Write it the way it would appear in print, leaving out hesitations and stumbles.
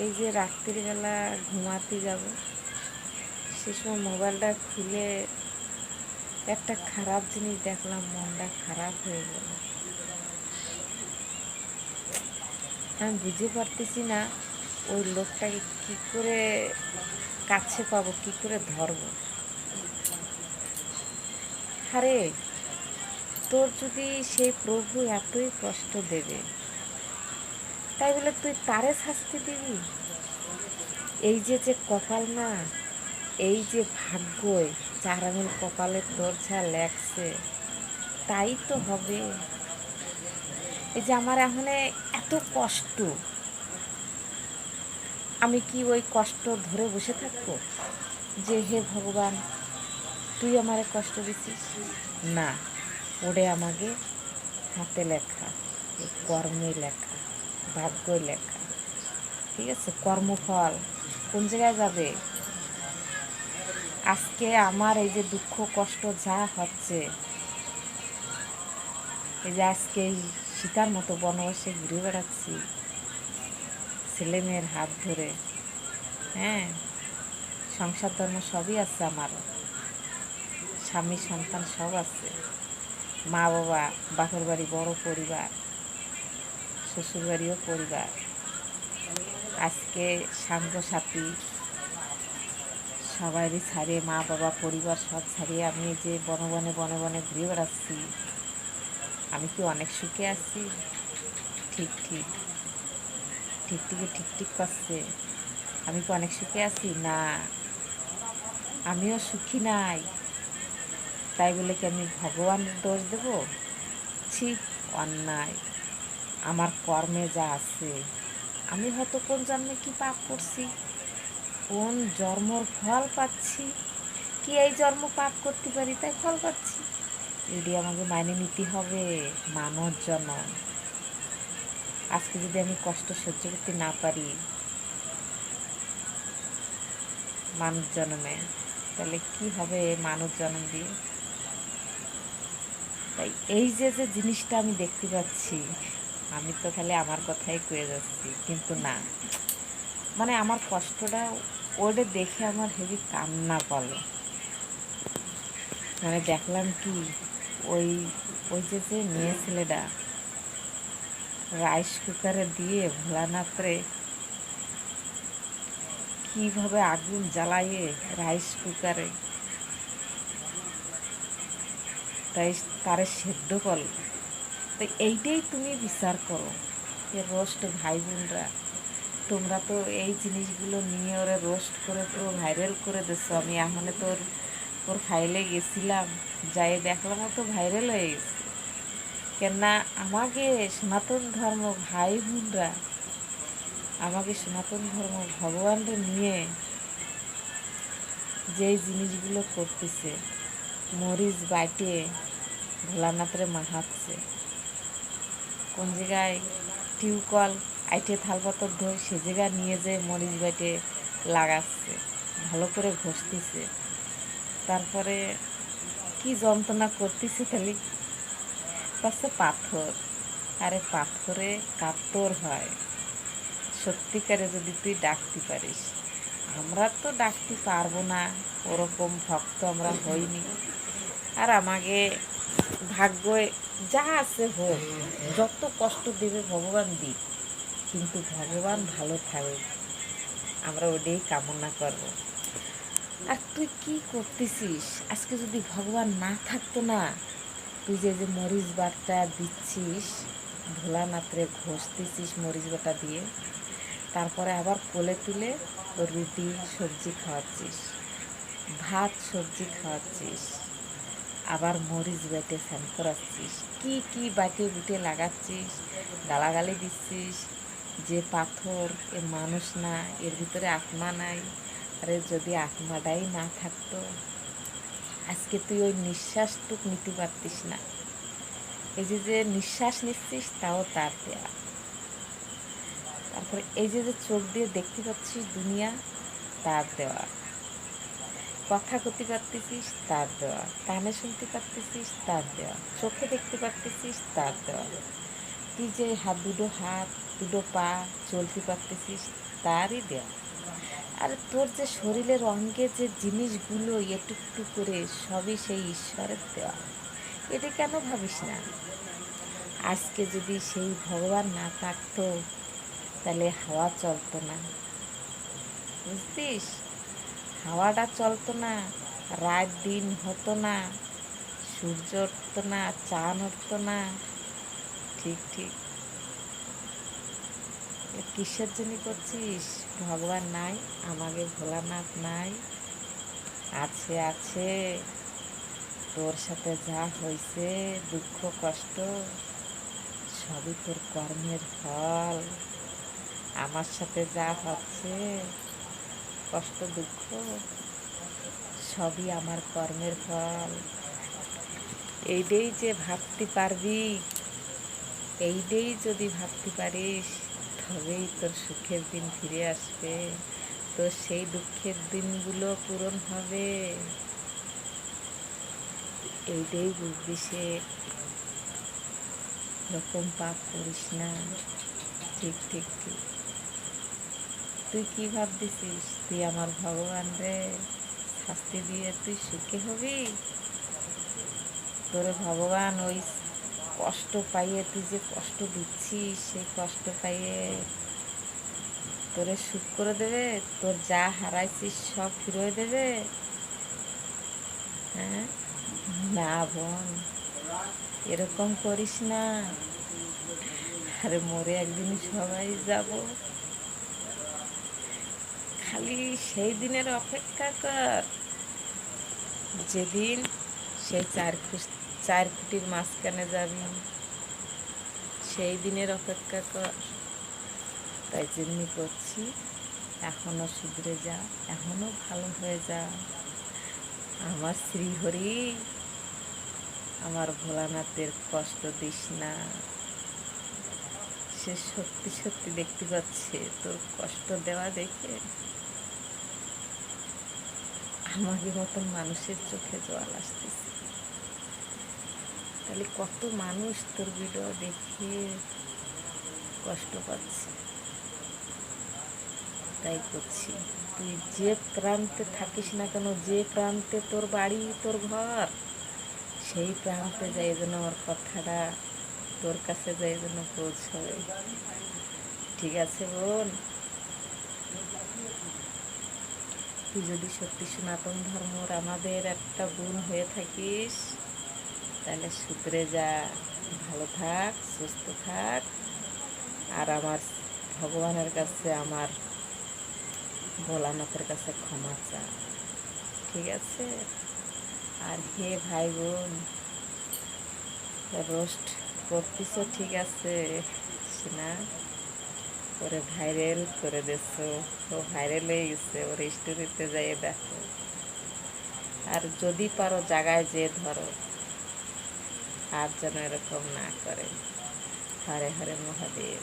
এই যে রাত্রিবেলা ঘুমাতে যাব, সে সময় মোবাইলটা খুলে একটা খারাপ জিনিস দেখলাম, মনটা খারাপ হয়ে গেল। আমি বুঝতে পারতেছি না ওই লোকটাকে কি করে কাছে পাবো, কি করে ধরবো। আরে তোর যদি সেই প্রভু এতই কষ্ট দেবে, তাই বলে তুই তারে শাস্তি দিবি? এই যে যে কপাল না, এই যে ভাগ্যই 4 আঙুল কপালে তোর যা লেখছে তাই তো হবে। এই যে আমার এখন এত কষ্ট, আমি কি ওই কষ্ট ধরে বসে থাকবো যে হে ভগবান তুই আমারে কষ্ট দিছিস? না, ওরে আমাকে হাতে লেখা, এই কর্মে লেখা, ভাগ্যই লেখা। ঠিক আছে, কর্মফল কোন জায়গায় যাবে? আজকে আমার এই যে দুঃখ কষ্ট যা হচ্ছে, এই যে আজকে এই সীতার মতো বনবাসে ঘুরে বেড়াচ্ছি ছেলে মেয়ের হাত ধরে, হ্যাঁ, সংসার ধর্ম সবই আছে আমার, স্বামী সন্তান সব আছে, মা বাবা, বাপের বাড়ি বড় পরিবার, শ্বশুর বাড়িও পরিবার, আজকে সাঙ্গ সাথী সবারই ছাড়িয়ে, মা বাবা পরিবার সব ছাড়িয়ে আমি যে বনে বনে বনে বনে ঘুরে বেড়াচ্ছি, আমি কি অনেক সুখে আছি? ঠিক ঠিক ঠিক ঠিক ঠিক ঠিক করছে, আমি কি অনেক সুখে আছি? না, আমিও সুখী নাই। তাই বলে কি আমি ভগবানের দোষ দেব? ছি, অন্যায়। আমার কর্মে যা আছে, আমি হয়তো কোন জন্মে কি পাপ করছি, কোন জন্মর ফল পাচ্ছি, কি এই জন্ম পাপ করতে পারি তাই ফল পাচ্ছি, এটি আমাকে মাইনে নিতে হবে। মানব জন্ম, আজকে যদি আমি কষ্ট সহ্য করতে না পারি মানব জন্মে, তাহলে কি হবে মানব জন্ম দিয়ে? তাই এই যে যে জিনিসটা আমি দেখতে পাচ্ছি, আমি তো খালি আমার কথাই কয়ে যাচ্ছি, কিন্তু না, মানে আমার কষ্টটা ওটা দেখে আমার হেভি কান্না পালো। মানে দেখলাম কি, ওই ওই যে যে মেয়ে ছেলেটা রাইস কুকারে দিয়ে ভোলানাথরে কীভাবে আগুন জ্বালাইয়ে রাইস কুকারে তাই তারে সেদ্ধ করল। তো এইটাই তুমি বিচার করো যে রোস্ট ভাই বোনরা, তোমরা তো এই জিনিসগুলো নিয়ে ওরা রোস্ট করে পুরো ভাইরাল করে দিচ্ছ। আমি এখন ওর ফাইলে গেছিলাম, যাই দেখলাম ও তো ভাইরাল হয়ে গেছে। কেননা আমাকে সনাতন ধর্ম ভাই বোনরা, আমাকে সনাতন ধর্ম ভগবানকে নিয়ে যেই জিনিসগুলো করতেছে, মরিচ বাইটে ভোলানাথরে মাহাচ্ছে, কোন জায়গায় টিউকল আইটে থাল পাতর ধোয় সে জায়গায় নিয়ে যেয়ে মরিচ বাইটে লাগাচ্ছে, ভালো করে ঘষতেছে, তারপরে কি যন্ত্রণা করতেছে খালি পাচ্ছে পাথর। আরে পাথরে কাতর হয় সত্যিকারে যদি তুই ডাকতে পারিস। আমরা তো ডাকতে পারবো না, ওরকম ভক্ত আমরা হইনি। আর আমাকে ভাগ্যে যা আছে হোক, যত কষ্ট দেবে ভগবান দিক, কিন্তু ভগবান ভালো থাকবে, আমরা ওটাই কামনা করব। আর তুই কি করতেছিস? আজকে যদি ভগবান না থাকতো না, তুই যে যে মরিচ বাটা দিচ্ছিস ভোলানাথরে, ঘষতেছিস মরিচ বাটা দিয়ে, তারপরে আবার কোলে তুলে রুটি সবজি খাওয়াচ্ছিস, ভাত সবজি খাওয়াচ্ছিস, আবার মরিচ বেটে স্নান করাচ্ছিস, কি কি বাটে বুটে লাগাচ্ছিস, গালাগালি দিচ্ছিস যে পাথর এ মানুষ না, এর ভিতরে আত্মা নাই। আরে যদি আত্মাটাই না থাকতো, আজকে তুই ওই নিঃশ্বাসটুক নিতে পারতিস না। এই যে যে নিঃশ্বাস নিচ্ছিস তাও তার দেয়া, তারপরে এই যে যে চোখ দিয়ে দেখতে পাচ্ছিস দুনিয়া, তার দেওয়া, কথা করতে পারতেছিস তার দেওয়া, কানে শুনতে পারতেছিস তার দেওয়া, চোখে দেখতে পারতেছিস তার দেওয়া, তুই যে দুটো হাত দুটো পা চলতে পারতেছিস তারই দেওয়া। আর তোর যে শরীরের অঙ্গে যে জিনিসগুলো একটু একটু করে সবই সেই ঈশ্বরের দেওয়া। এটা কেন ভাবিস না? আজকে যদি সেই ভগবান না থাকতো তাহলে হাওয়া চলতো না, বুঝতিস? হাওয়াটা চলতো না, রাত দিন হতো না, সূর্য উঠতো না, চাঁদ উঠতো না। ঠিক ঠিক। কিসের জন্য করছিস? ভগবান নাই, আমাকে ভোলানাথ নাই? আছে আছে। তোর সাথে যা হয়েছে, দুঃখ কষ্ট, সবই তোর কর্মের ফল। আমার সাথে যা হচ্ছে, কষ্ট দুঃখ, সবই আমার কর্মের ফল। এইটাই যে ভাবতে পারবি, এইটাই যদি ভাবতে পারিস, তবেই তোর সুখের দিন ফিরে আসবে, তোর সেই দুঃখের দিনগুলো পূরণ হবে। এইটাই বুঝবি, সে এরকম পাপ করিস না। ঠিক ঠিক ঠিক। তুই কি ভাবতেছিস তুই আমার ভগবান রে শাস্তি দিয়ে তুই সুখে হবি? তোর ভগবান ওই কষ্ট পাইয়ে, তুই যে কষ্ট দিচ্ছিস সেই কষ্ট পাইয়ে তোরে সুখ করে দেবে? তোর যা হারাইছিস সব ফিরিয়ে দেবে? হ্যাঁ? না বোন, এরকম করিস না। আরে মরে একদিন সবাই যাব, খালি সেই দিনের অপেক্ষা কর যেদিন সেই চার ফুটির মাঝখানে যাবি, সেই দিনের অপেক্ষা কর। তাই যেমনি করছি, এখনও শুধরে যা, এখনও ভালো হয়ে যা। আমার শ্রীহরি, আমার ভোলানাথের কষ্ট দিস না। সে সত্যি সত্যি দেখতে পাচ্ছে তোর কষ্ট দেওয়া দেখে আমাকে মতন মানুষের চোখে জল আসতেছে। তাহলে কত মানুষ তোর ভিডিও দেখে কষ্ট পাচ্ছে। তাই করছি, তুই যে প্রান্তে থাকিস না কেন, যে প্রান্তে তোর বাড়ি তোর ঘর, সেই প্রান্তে যাই যেন আমার কথাটা তোর কাছে যাই যেন পৌঁছয়। ঠিক আছে বোন? তুই যদি সত্যি সনাতন ধর্মর আমাদের একটা বোন হয়ে থাকিস, তাহলে শুধরে যা, ভালো থাক, সুস্থ থাক, আর আমার ভগবানের কাছে, আমার ভোলানাথের কাছে ক্ষমা চা। ঠিক আছে? আর হে ভাই বোন, রোস্ট করতেছ ঠিক আছে না, ওরে ভাইরাল করে দিচ্ছ, ও ভাইরাল হয়ে গেছে, ওর স্টোরিতে যাই দেখো। আর যদি পারো জায়গায় যে ধরো, আর যেন এরকম না করে। হরে হরে মহাদেব।